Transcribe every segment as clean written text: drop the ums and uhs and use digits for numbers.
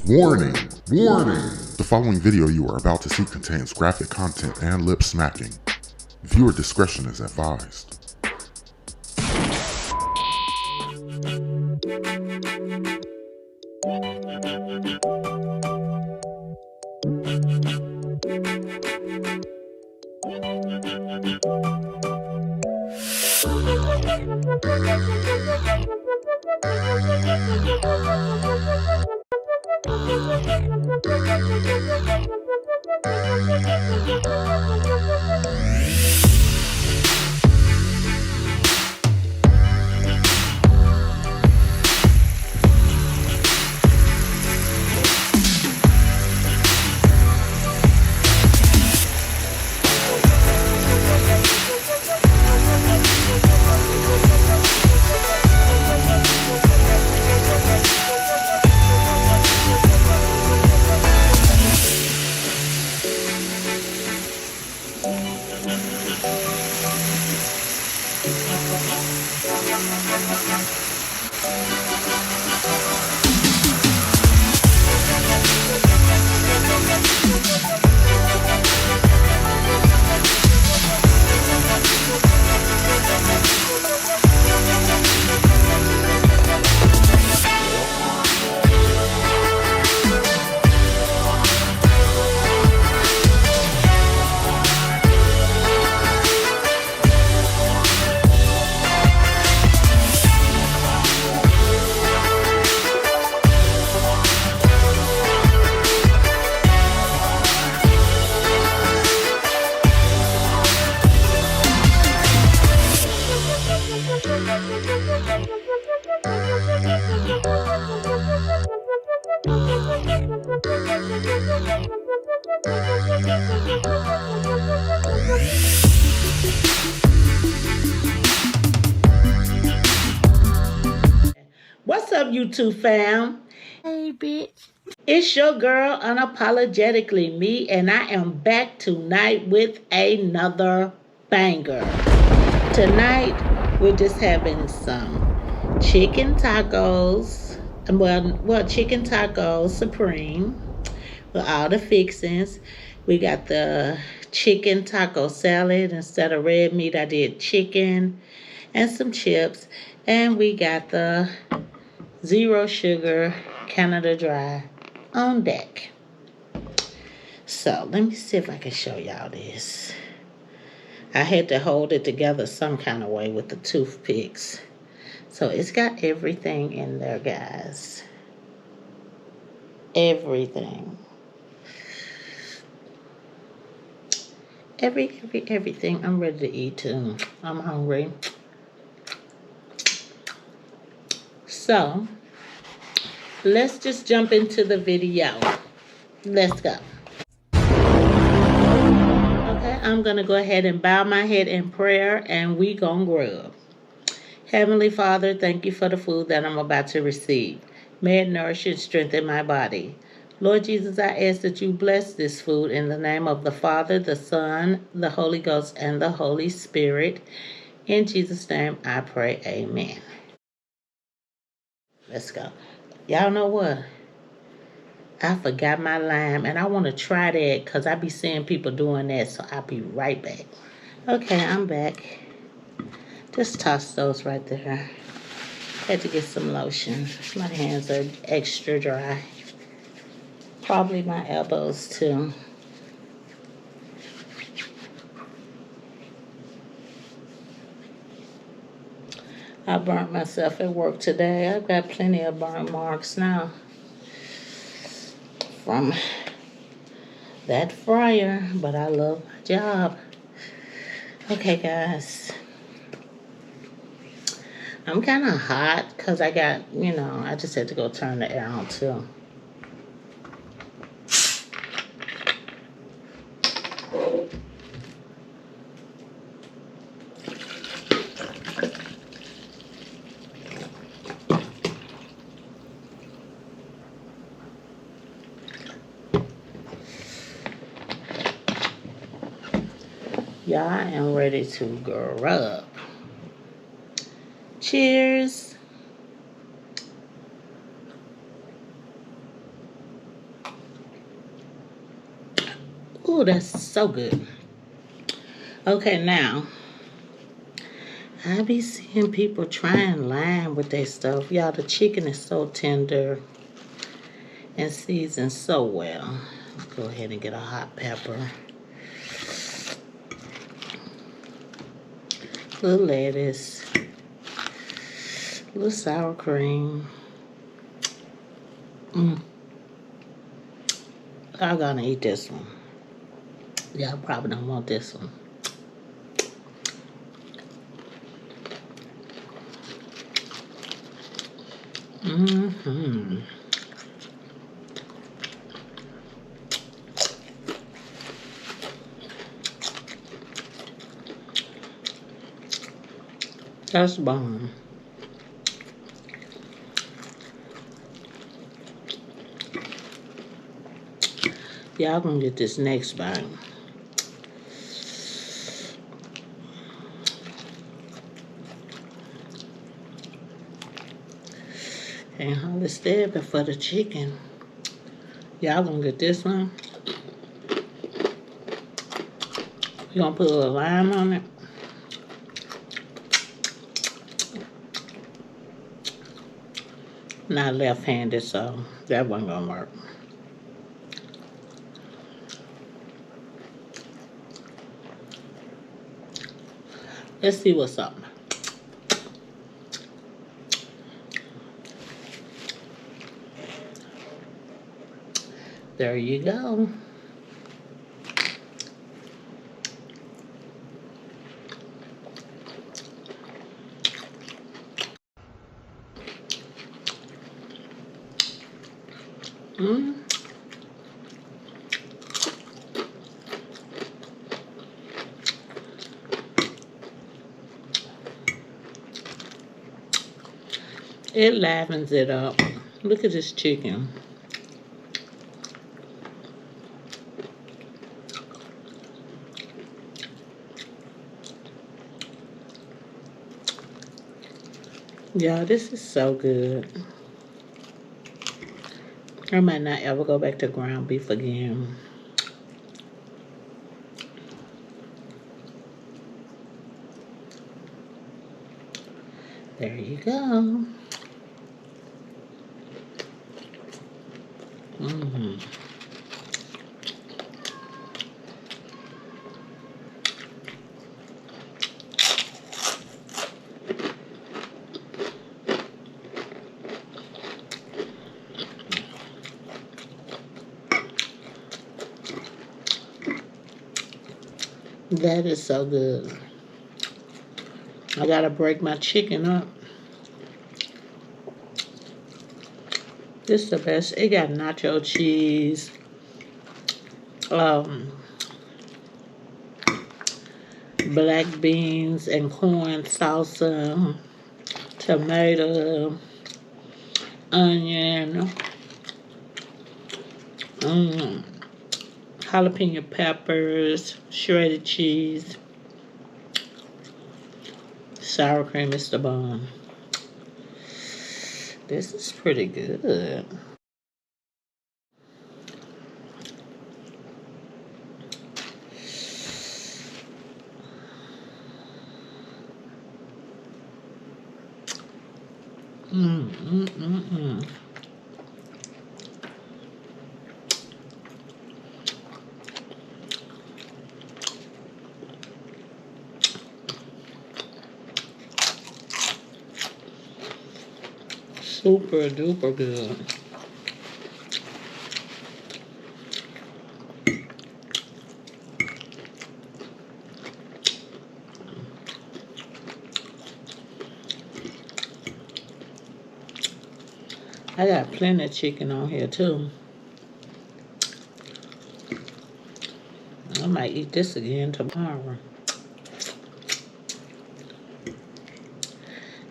Warning! Warning! The following video you are about to see contains graphic content and lip smacking. Viewer discretion is advised. What's up, YouTube fam? Hey, bitch. It's your girl, unapologetically me, and I am back tonight with another banger. Tonight, we're just having some chicken tacos. Chicken tacos supreme with all the fixings. We got the chicken taco salad. Instead of red meat, I did chicken and some chips. And we got the zero sugar Canada Dry on deck. So let me see if I can show y'all this. I had to hold it together some kind of way with the toothpicks. So it's got everything in there, guys. Everything. Everything. I'm ready to eat. I'm hungry. So let's just jump into the video. Let's go. Okay, I'm going to go ahead and bow my head in prayer and we going to grub. Heavenly Father, thank you for the food that I'm about to receive. May it nourish and strengthen my body. Lord Jesus, I ask that you bless this food in the name of the Father, the Son, the Holy Ghost, and the Holy Spirit. In Jesus' name I pray, amen. Let's go. Y'all know what? I forgot my lime, and I want to try that because I be seeing people doing that, so I'll be right back. Okay, I'm back. Just toss those right there. Had to get some lotion. My hands are extra dry. Probably my elbows, too. I burnt myself at work today. I've got plenty of burn marks now from that fryer, but I love my job. Okay, guys. I'm kind of hot because I got, I just had to go turn the air on too. Y'all, I am ready to grub. Cheers. Ooh, that's so good. Okay, now I be seeing people trying lime with their stuff. Y'all, the chicken is so tender and seasoned so well. Go ahead and get a hot pepper. Little lettuce. Little sour cream. I'm gonna eat this one. Y'all probably don't want this one. That's bomb. Y'all gonna get this next bite. Can't hardly stab it for the chicken. Y'all gonna get this one. You gonna put a little lime on it. Not left-handed, so that wasn't gonna work. Let's see what's up. There you go. It livens it up. Look at this chicken. Yeah, this is so good. I might not ever go back to ground beef again. There you go. That is so good. I gotta break my chicken up. This is the best. It got nacho cheese, black beans and corn salsa, tomato, onion, jalapeno peppers, shredded cheese, sour cream is the bomb. This is pretty good. Super duper good. I got plenty of chicken on here too. I might eat this again tomorrow.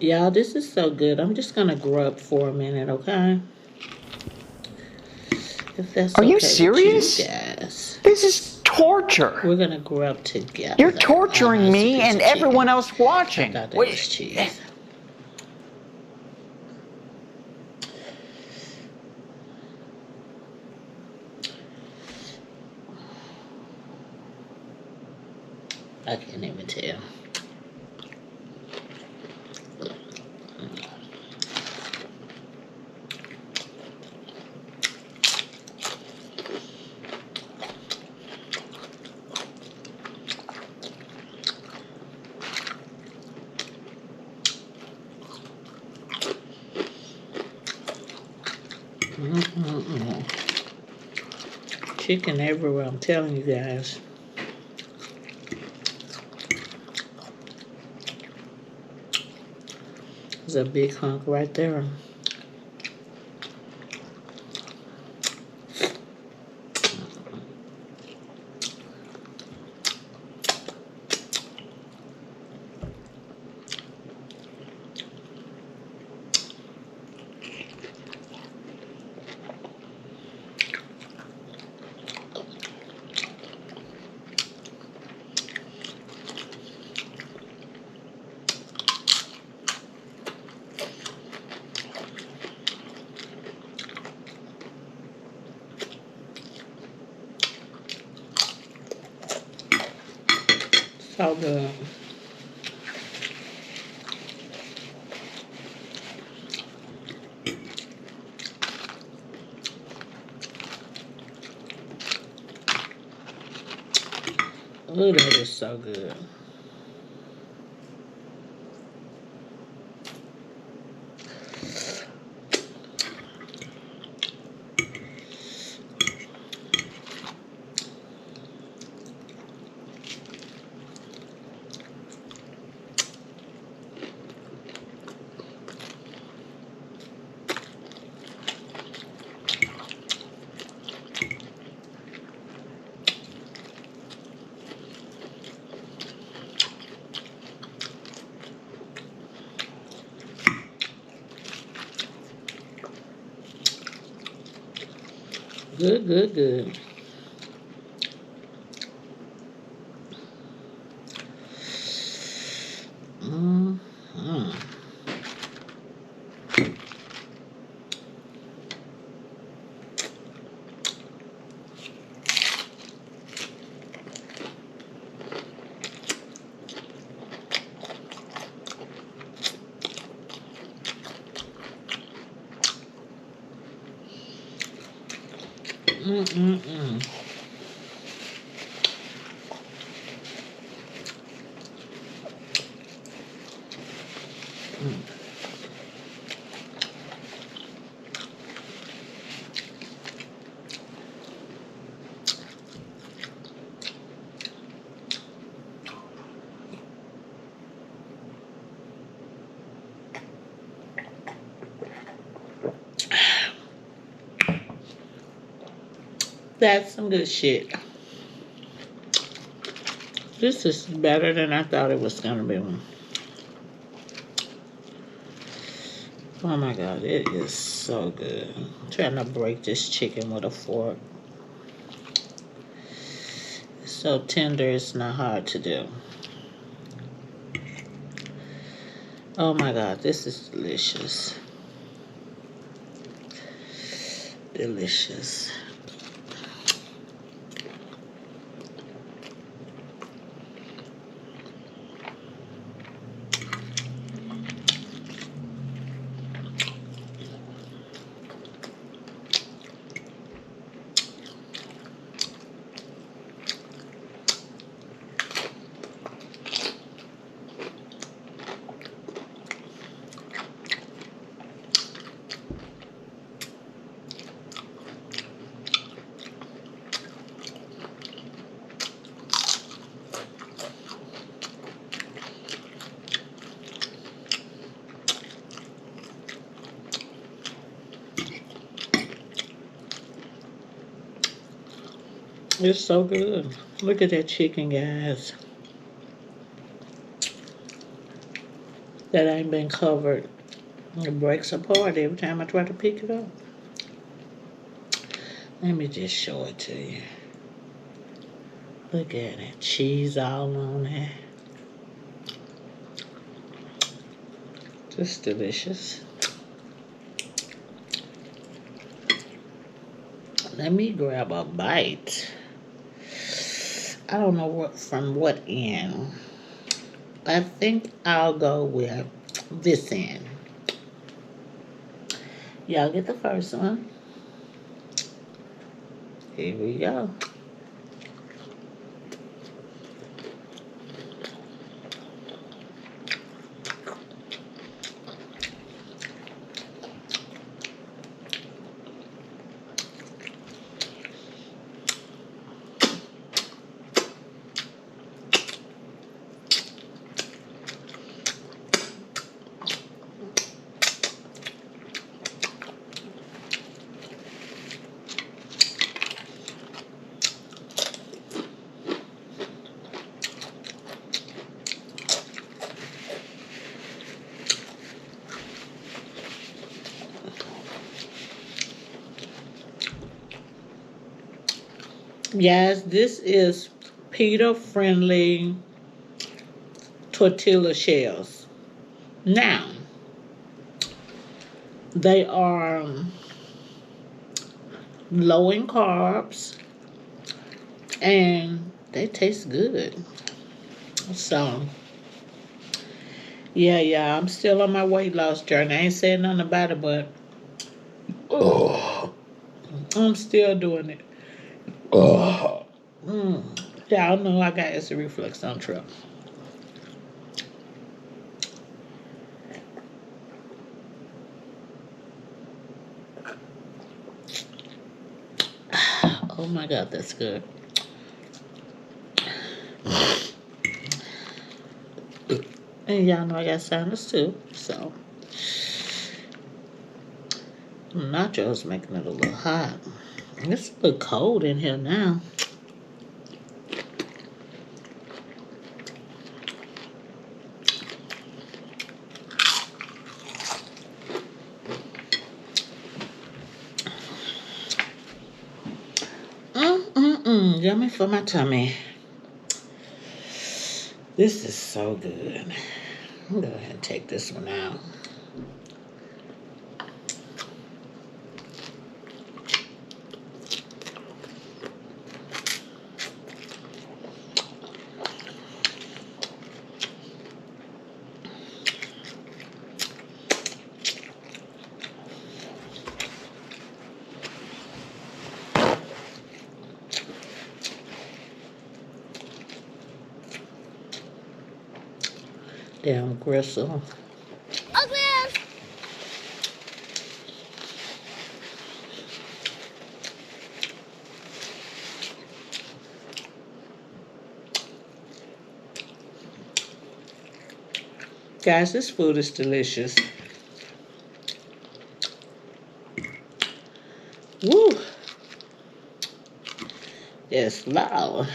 Y'all, this is so good. I'm just gonna grub for a minute, okay? If that's Are okay you serious? with you guys. This is torture. We're gonna grub together. You're torturing me and everyone else watching. I thought that was cheese. I can't even tell. Chicken everywhere, I'm telling you guys. There's a big hunk right there. So good. Ooh, that is so good. Good, good, good. That's some good shit. This is better than I thought it was gonna be. Oh my god, it is so good. I'm trying to break this chicken with a fork. It's so tender, it's not hard to do. Oh my god, this is delicious. Delicious. It's so good. Look at that chicken, guys. That ain't been covered. It breaks apart every time I try to pick it up. Let me just show it to you. Look at it. Cheese all on it. Just delicious. Let me grab a bite. I don't know what from what end. I think I'll go with this end. Y'all get the first one. Here we go. Yes, this is PETA friendly tortilla shells. Now, they are low in carbs and they taste good. So, yeah, I'm still on my weight loss journey. I ain't saying nothing about it, but I'm still doing it. Y'all know I got acid reflux on trail. Oh my God, that's good. And y'all know I got sinus too, so nachos making it a little hot. It's a little cold in here now. Yummy for my tummy. This is so good. I'm gonna go ahead and take this one out. Damn gristle. Guys, this food is delicious. Woo! It's loud.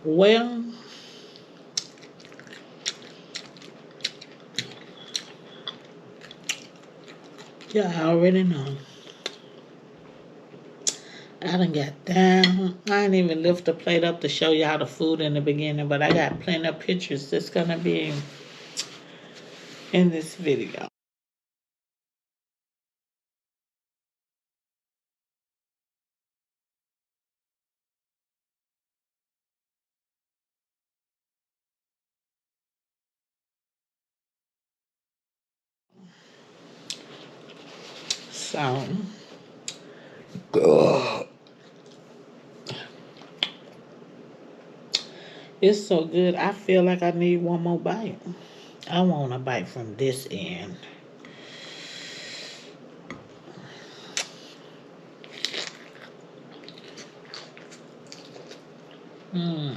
Well, yeah, I already know. I done got down. I didn't even lift the plate up to show y'all the food in the beginning, but I got plenty of pictures that's gonna be in this video. So, it's so good. I feel like I need one more bite. I want a bite from this end. Mmm.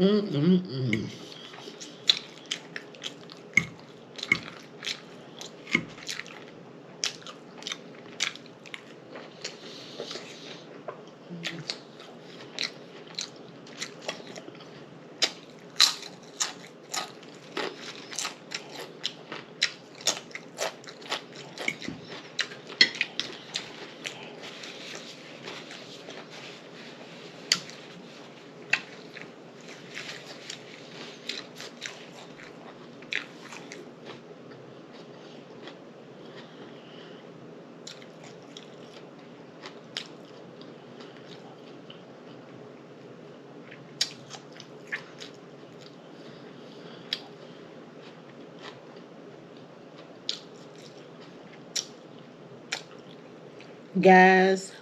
Mm-mm-mm. Guys,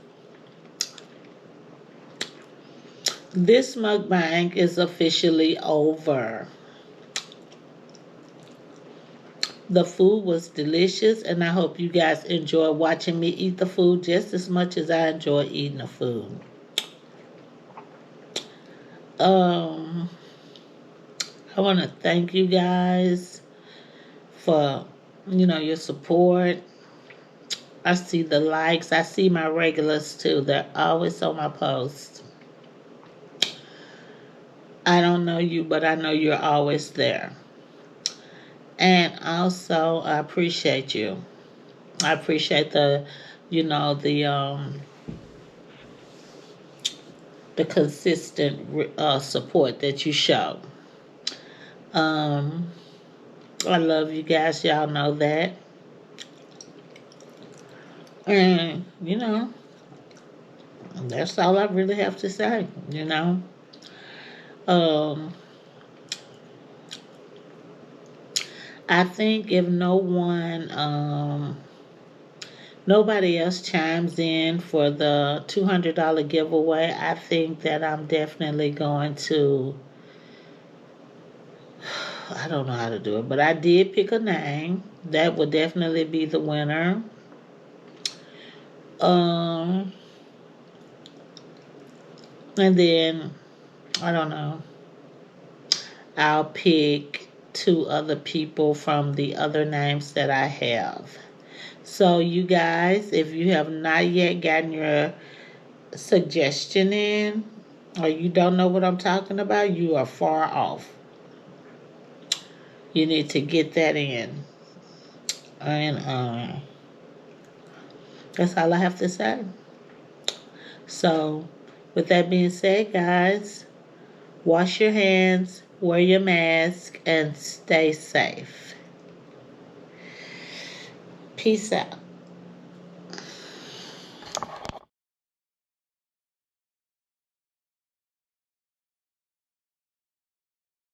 this mukbang is officially over. The food was delicious, and I hope you guys enjoy watching me eat the food just as much as I enjoy eating the food. Um, I want to thank you guys for your support. I see the likes. I see my regulars too. They're always on my posts. I don't know you, but I know you're always there. And also, I appreciate you. I appreciate you know, the consistent support that you show. Um, I love you guys. Y'all know that. And, that's all I really have to say. Um, I think if nobody else chimes in for the $200 giveaway, I think that I'm definitely going to, I don't know how to do it, but I did pick a name. That would definitely be the winner. Um, and then, I don't know, I'll pick two other people from the other names that I have. So, you guys, if you have not yet gotten your suggestion in, or you don't know what I'm talking about, you are far off. You need to get that in. And that's all I have to say. So, with that being said, guys, wash your hands, wear your mask, and stay safe. Peace out.